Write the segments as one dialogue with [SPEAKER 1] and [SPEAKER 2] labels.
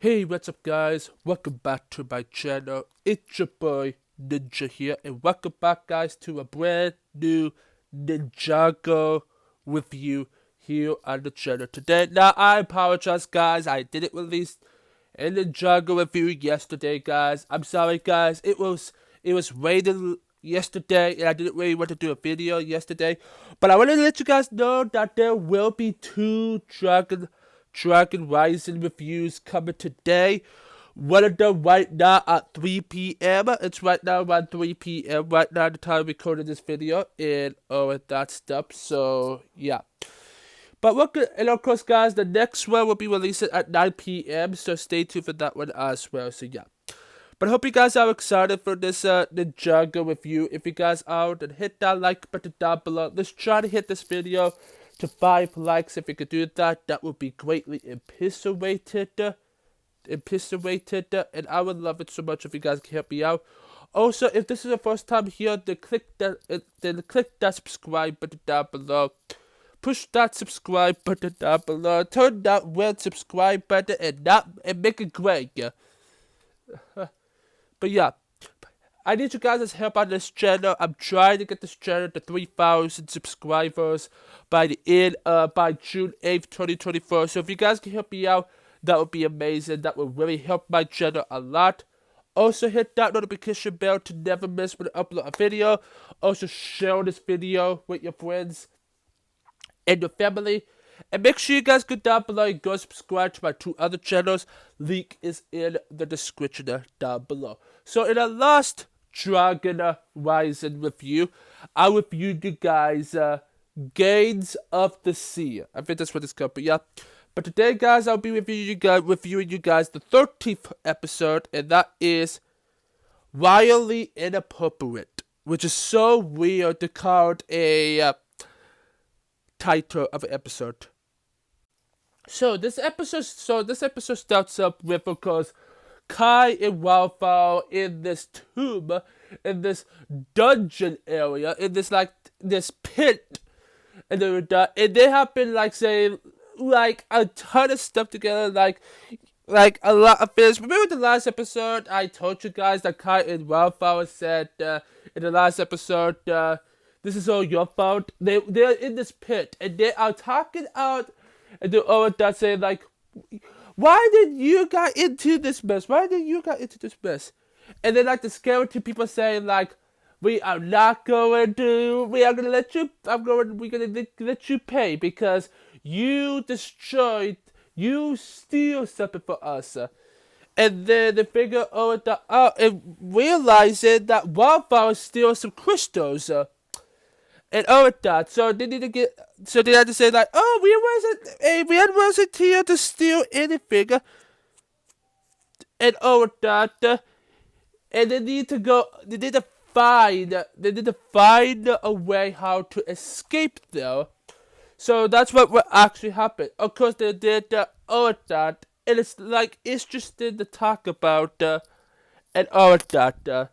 [SPEAKER 1] Hey, what's up guys? Welcome back to my channel. It's your boy Ninja here, and welcome back guys to a brand new Ninjago review here on the channel today. Now I apologize guys, I didn't release a Ninjago review yesterday guys. I'm sorry guys, it was raining yesterday and I didn't really want to do a video yesterday. But I want to let you guys know that there will be two Dragon Rising reviews coming today. One of them right now at 3 p.m. It's right now around 3 p.m. right now the time I'm recording this video and all of that stuff. So yeah. But look, and of course guys, the next one will be released at 9 p.m. So stay tuned for that one as well. So yeah. But I hope you guys are excited for this Ninjago review. If you guys are, then hit that like button down below. Let's try to hit this video to 5 likes. If you could do that, that would be greatly appreciated. And I would love it so much if you guys can help me out. Also, if this is your first time here, then click that subscribe button down below. Push that subscribe button down below. Turn that red subscribe button and make it great. But yeah, I need you guys' help on this channel. I'm trying to get this channel to 3,000 subscribers by June 8th, 2024. So if you guys can help me out, that would be amazing. That would really help my channel a lot. Also hit that notification bell to never miss when I upload a video. Also share this video with your friends and your family. And make sure you guys go down below and go subscribe to my 2 other channels. Link is in the description down below. So in the last Dragon Rising review, I reviewed you guys Gains of the Sea. I think that's what it's called, but yeah. But today guys, I'll be reviewing you guys the 13th episode, and that is Wyldly Inappropriate, which is so weird to call it a title of an episode. So this episode starts up with, of course, Kai and Wildfire in this tomb, in this dungeon area, in this pit, and they have been saying a ton of stuff together, like a lot of things. Remember the last episode I told you guys that Kai and Wildfire said in the last episode, this is all your fault. They're in this pit and they are talking out, and they're all that saying why did you get into this mess? Why did you get into this mess? And then the skeleton people saying we are gonna let you pay because you steal something for us. And then they figure all that out and realizing that Wildfire steals some crystals. And all of that, so they had to say we wasn't here to steal anything, and all of that, and they need to find a way how to escape there. So that's what actually happened. Of course, they did all of that, and it's interesting to talk about and all of that.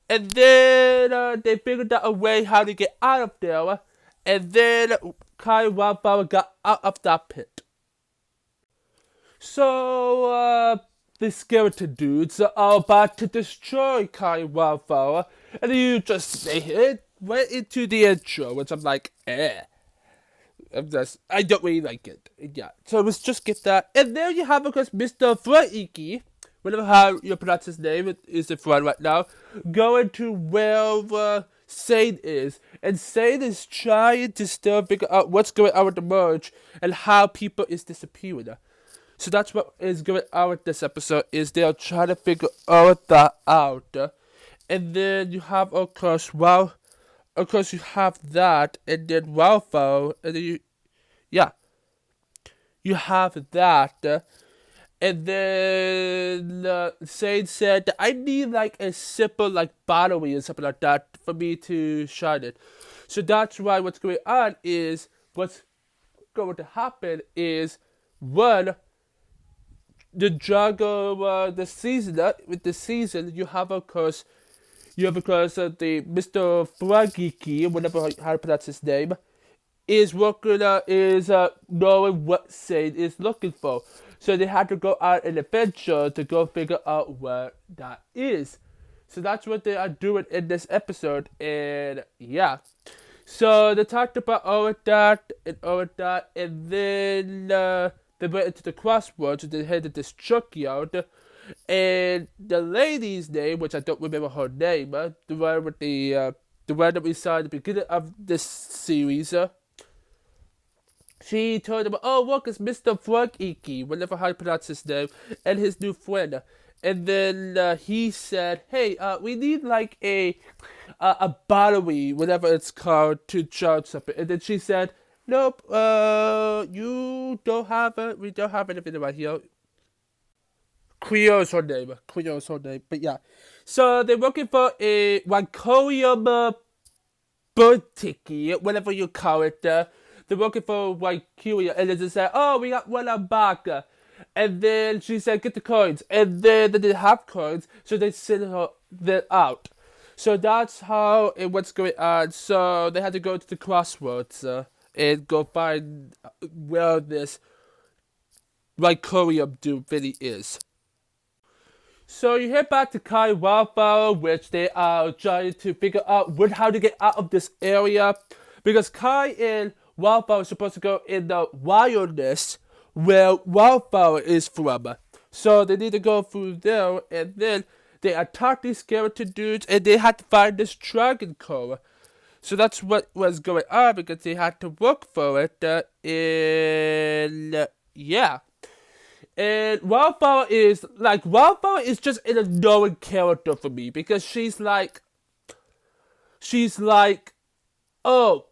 [SPEAKER 1] And then they figured out a way how to get out of there. And then Kai and Wildfire got out of that pit. So the skeleton dudes are about to destroy Kai and Wildfire. And they hit right into the intro, which I'm like, I don't really like it. Yeah. So let's just get that. And there you have, of course, Mr. Fraiki, whatever how you pronounce his name is in front right now, going to where Sane is. And Sane is trying to still figure out what's going on with the merge and how people is disappearing. So that's what is going on with this episode, is they're trying to figure all that out. And then you have, of course, you have that, and then Wildfire, and then you have that. And then Sane said, I need a simple battery or something like that for me to shine it. So that's why what's going on is, what's going to happen is, one, the Ninjago, with the season, you have of course the Mr. Fragiki, whatever how to pronounce his name, is knowing what Sane is looking for. So they had to go on an adventure to go figure out where that is. So that's what they are doing in this episode, and yeah. So they talked about all of that, and then they went into the crossroads, and they headed this junkyard, and the lady's name, which I don't remember her name, the one with the one that we saw at the beginning of this series, she told him, "Oh, look, it's Mr. Frank Iki," whatever how you pronounce his name, and his new friend. And then he said, "Hey, we need like a battery, whatever it's called, to charge something." And then she said, "Nope, you don't have it. We don't have anything right here." Creole's her name. But yeah. So they're looking for a Wankorium bird ticket, whatever you call it. They're looking for Wankoria, and then they said, "Oh, we got one on back." And then she said, "Get the coins." And then they didn't have coins, so they sent her out. So that's how it was going on. So they had to go to the crossroads and go find where this Lycorium dude really is. So you head back to Kai Wildflower, which they are trying to figure out how to get out of this area. Because Kai and Wildflower is supposed to go in the wilderness where Wildflower is from. So they need to go through there, and then they attack these skeleton dudes, and they had to find this dragon core. So that's what was going on, because they had to work for it, and yeah. And Wildflower is just an annoying character for me, because she's like, oh,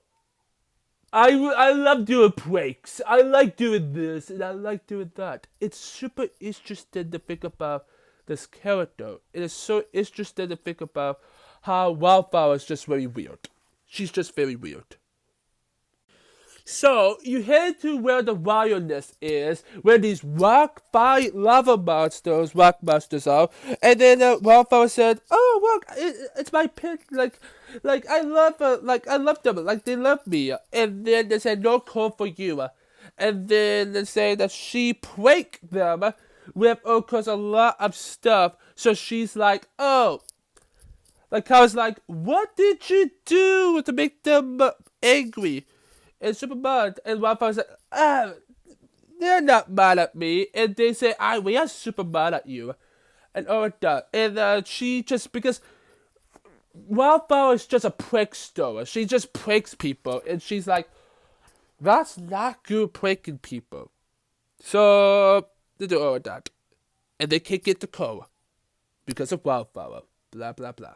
[SPEAKER 1] I love doing pranks. I like doing this, and I like doing that. It's super interesting to think about this character. It is so interesting to think about how Wildflower is just very weird. She's just very weird. So, you head to where the wilderness is, where these rock-fire lava monsters are, and then Wildflower said, "Oh, look, it's my pet, I love them, like, they love me." And then they said, "No code for you." And then they say that she pranked them with, of course, a lot of stuff, so she's like, "Oh," like, I was like, "What did you do to make them angry?" And super mad, and Wildflower said, they're not mad at me. And they say, we are super mad at you. And all of that. And she just, because Wildflower is just a prankster. She just pranks people. And she's like, that's not good pranking people. So, they do all of that. And they can't get the core because of Wildflower. Blah, blah, blah.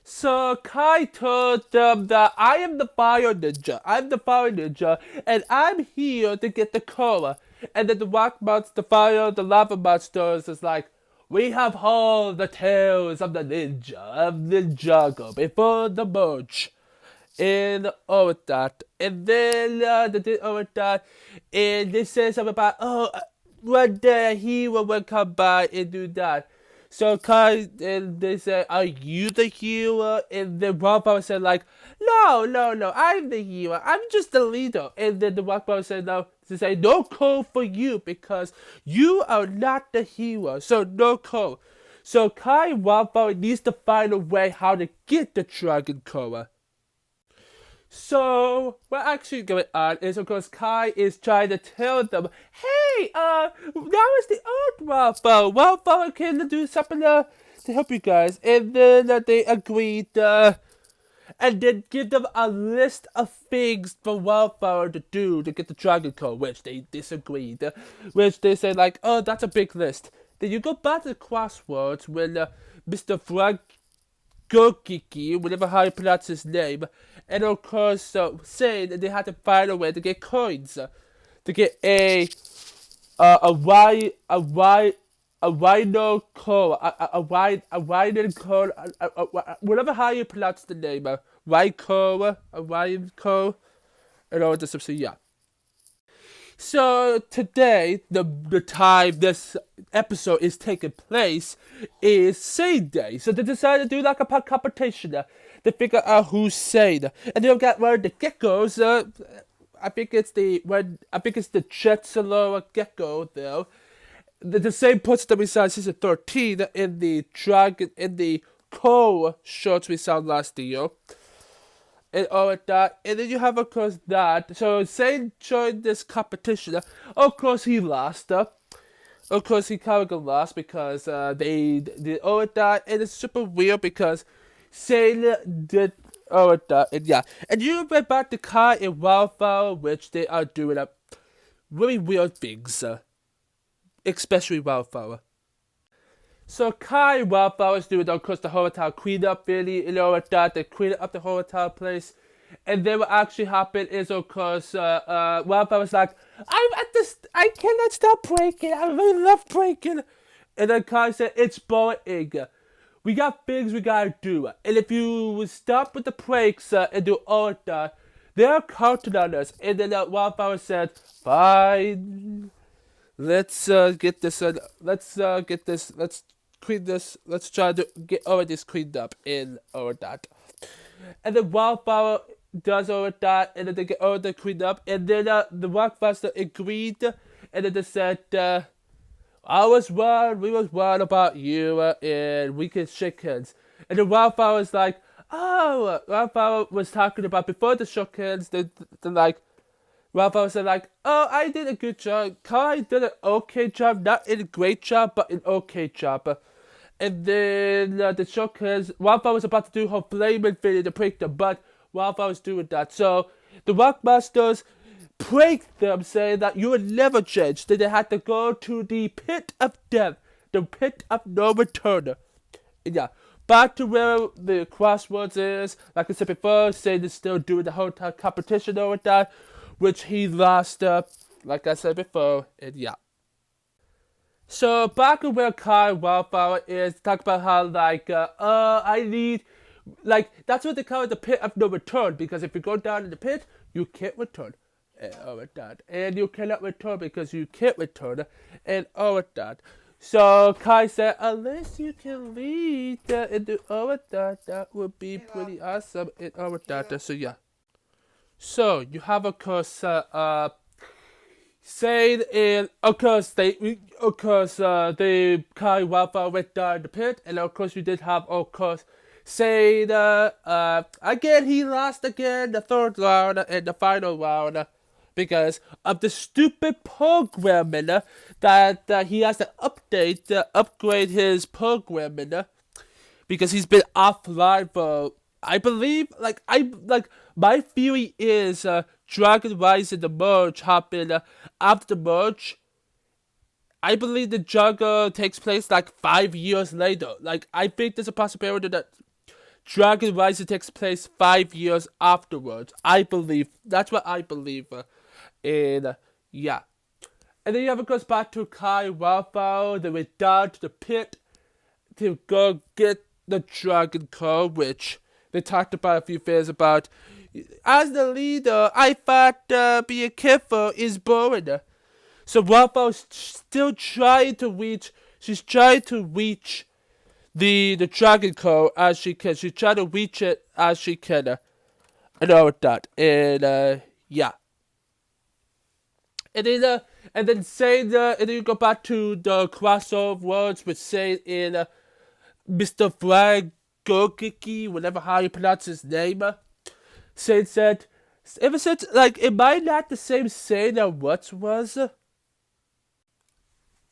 [SPEAKER 1] So Kai told them that I am the fire ninja. I'm the fire ninja, and I'm here to get the core. And then the rock monster, the lava monsters is like, "We have heard the tales of the ninja, of Ninjago, before the merge." And all of that. And then they did all of that. And they said something about, one day a hero will come by and do that. So Kai, and they said, "Are you the hero?" And then Wildflower said, like, no, I'm the hero. I'm just the leader." And then the Wildflower said, "No," to say, "No code for you, because you are not the hero. So no code." So Kai Wildflower needs to find a way how to get the Dragon Core. So, what actually going on is, of course, Kai is trying to tell them, "Hey, now is the old Wildflower. Wildflower can do something to help you guys." And then they agreed, and then give them a list of things for Wildflower to do to get the Dragon Core, which they disagreed. Which they said, like, "Oh, that's a big list." Then you go back to the crossroads when Mr. Frank Gokiki, whatever how you pronounce his name, and of course saying that they had to find a way to get coins, to get a rhino core, a rhino core, whatever how you pronounce the name, rhino core, and all this stuff. So yeah. So today, the time this episode is taking place is Sane Day. So they decided to do like a competition to figure out who's sane. And they've got one of the geckos. I think it's the Jetsalo Gecko though. The same person that we saw in season 13 in the Co shorts we saw last year. And all of that. And then you have, of course, that. So Zayn joined this competition. Of course, he lost. Of course, he kind of got lost because they did all of that. And it's super weird because Zayn did all of that. And yeah. And you read about the Kai and Wildflower, which they are doing really weird things. Especially Wildflower. So Kai and Wildflower is doing, of course, the hotel cleanup really, you know, with that. They clean up the hotel place. And then what actually happened is, of course, Wildflower's like, I cannot stop breaking. I really love breaking. And then Kai said, it's boring. We got things we gotta do. And if you stop with the breaks and do all of that, they're counting on us. And then Wildflower said, fine. Let's get this. Let's clean this. Let's try to get all of this cleaned up in all of that. And then Wildflower does all of that, and then they get all of that cleaned up. And then the Rockbuster agreed, and then they said, "I was worried. We was worried about you, and we can shake hands." And then Wildflower's like, "Oh, Wildflower was talking about before the shook hands. They're like." Wildflower said like, oh, I did a good job. Kai did an okay job, not a great job, but an okay job. And then the shock hands, Wildflower was about to do her flaming video to break them, but Wildflower was doing that. So the Rockbusters pranked them, saying that you would never change. Then they had to go to the pit of death, the pit of no return. And yeah, back to where the crossroads is. Like I said before, Zayn is still doing the hotel competition over that, which he lost, like I said before, and yeah. So, back where Kai Wildflower is, talk about how, like, I need, like, that's what they call it, the pit of no return, because if you go down in the pit, you can't return, and all of that. And you cannot return because you can't return, and all of that. So, Kai said, unless you can lead and do all of that, that would be pretty awesome, and all of that. So, yeah. So you have, of course, Zayn and of course they Kai Wildflower went down the pit, and of course you did have, of course, Zayn again he lost again the third round and the final round because of the stupid programming that he has to upgrade his programming because he's been offline for. I believe, my theory is Dragon Rise and the merge happened after the merge. I believe the jungle takes place 5 years later. I think there's a possibility that Dragon Rise takes place 5 years afterwards. I believe. That's what I believe. And yeah. And then you have, of course, back to Kai Wildflower. They went down to the pit to go get the Dragon Core, which they talked about a few things about. As the leader, I thought being careful is boring. So Wildflower's still trying to reach. She's trying to reach the Dragon Core as she can. She's trying to reach it as she can. And all of that. And yeah. And then Zayn, and then you go back to the crossover words with Zayn in Mr. Flag Gokiki, whatever how you pronounce his name. Zayn said, ever since, am I not the same Zayn that once was?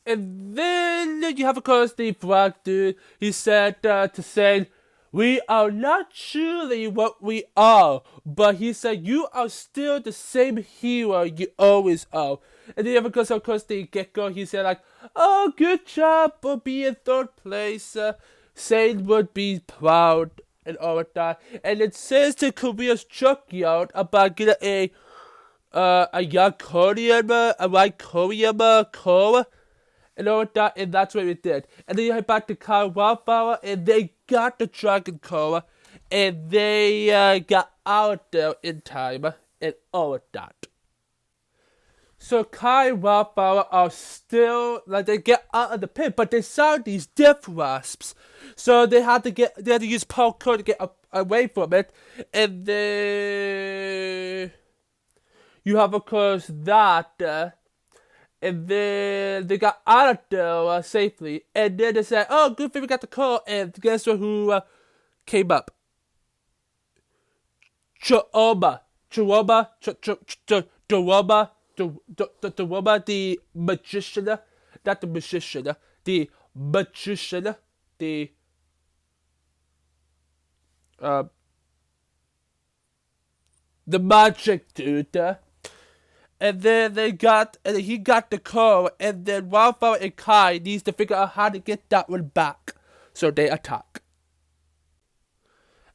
[SPEAKER 1] And then you have, of course, the Flag dude. He said to Zayn, we are not truly what we are, but he said, you are still the same hero you always are. And then you have, of course, the Gecko. He said, oh, good job for being third place. Zayn would be proud and all of that. And it says to Korea's junkyard about getting a young Korean, a white Korean core and all of that, and that's what we did. And then you head back to Kai Wildflower, and they got the Dragon Core, and they got out there in time, and all of that. So Kai and Wildflower are still, they get out of the pit, but they saw these death wasps. So they had to use parkour to get away from it. And then you have, of course, that, and then they got out of there safely, and then they said, oh, good thing we got the call, and guess who came up? Chooba, the magician, not the musician, the magician, the magic dude. And then he got the call, and then Wildfire and Kai needs to figure out how to get that one back. So they attack.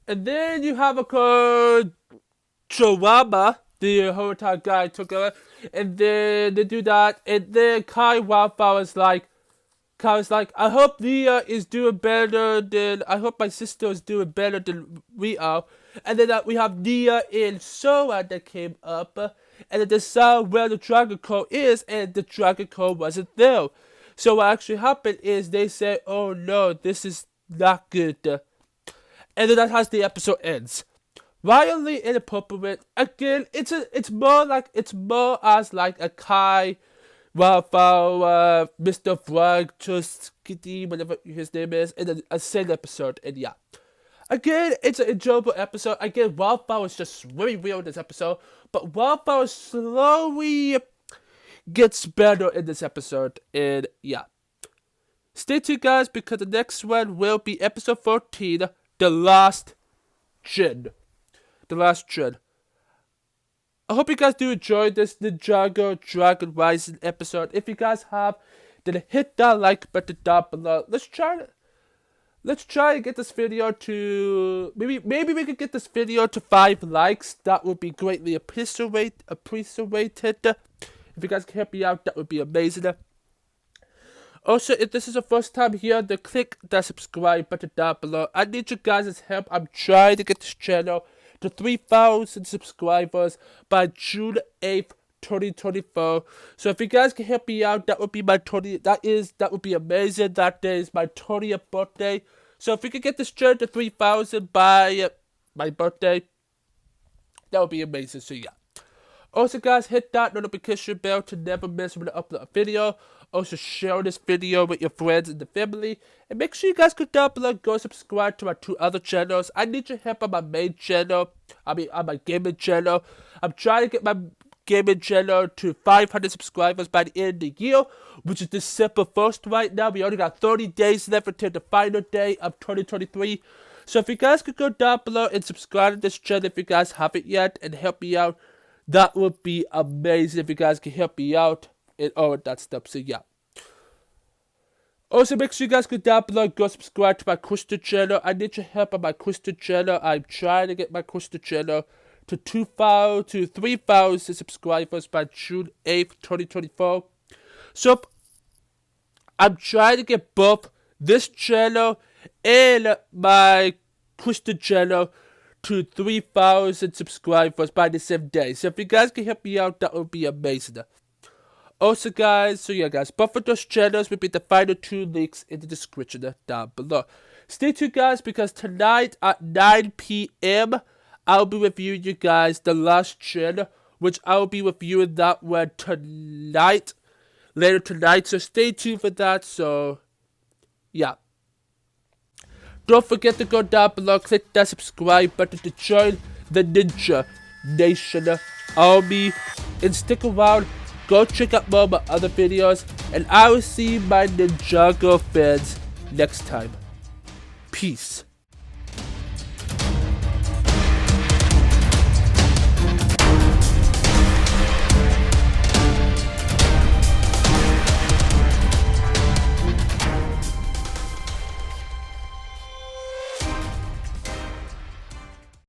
[SPEAKER 1] And then you have a call, Chihuahua, the hotel guy took over, and then they do that, and then Wildfire is like, I hope Leah is doing better than, I hope my sister is doing better than we are. And then we have Leah and Sora that came up, and then they saw where the Dragon Code is, and the Dragon Code wasn't there. So what actually happened is they said, oh no, this is not good. And then that's how the episode ends. Wyldly Inappropriate, again, it's more as like a Kai, Wildfire, Mr. Frog, just Kitty, whatever his name is, in a same episode, and yeah. Again, it's an enjoyable episode. Again, Wildfire is just really real in this episode, but Wildfire slowly gets better in this episode, and yeah. Stay tuned, guys, because the next one will be episode 14, The Last Gen. The Last Gen. I hope you guys do enjoy this Ninjago Dragon Rising episode. If you guys have, then hit that like button down below. Let's try and get this video to maybe we could get this video to 5 likes. That would be greatly appreciated. If you guys can help me out, that would be amazing. Also, if this is the first time here, then click that subscribe button down below. I need you guys' help. I'm trying to get this channel to 3,000 subscribers by June 8th, 2024. So if you guys can help me out, that would be my 20th. That would be amazing. That day is my 20th birthday. So if we could get this channel to 3,000 by my birthday, that would be amazing. So yeah. Also, guys, hit that notification bell to never miss when I upload a video. Also, share this video with your friends and the family. And make sure you guys go down below and go subscribe to my 2 other channels. I need your help on my main channel. On my gaming channel. I'm trying to get my gaming channel to 500 subscribers by the end of the year, which is December 1st right now. We only got 30 days left until the final day of 2023. So if you guys could go down below and subscribe to this channel if you guys haven't yet and help me out, that would be amazing if you guys can help me out and all of that stuff. So yeah. Also, make sure you guys go down below and go subscribe to my Christian channel. I need your help on my Christian channel. I'm trying to get my Christian channel to 3,000 subscribers by June 8th, 2024. So I'm trying to get both this channel and my Christian channel to 3,000 subscribers by the same day. So if you guys can help me out, that would be amazing. Also, guys, so yeah, guys, both of those channels will be the final 2 links in the description down below. Stay tuned, guys, because tonight at 9 p.m., I'll be reviewing you guys The Last Gen, which I'll be reviewing that one later tonight. So stay tuned for that. So, yeah. Don't forget to go down below, click that subscribe button to join the Ninja Nation Army. And stick around, go check out more of my other videos. And I will see my Ninjago fans next time. Peace.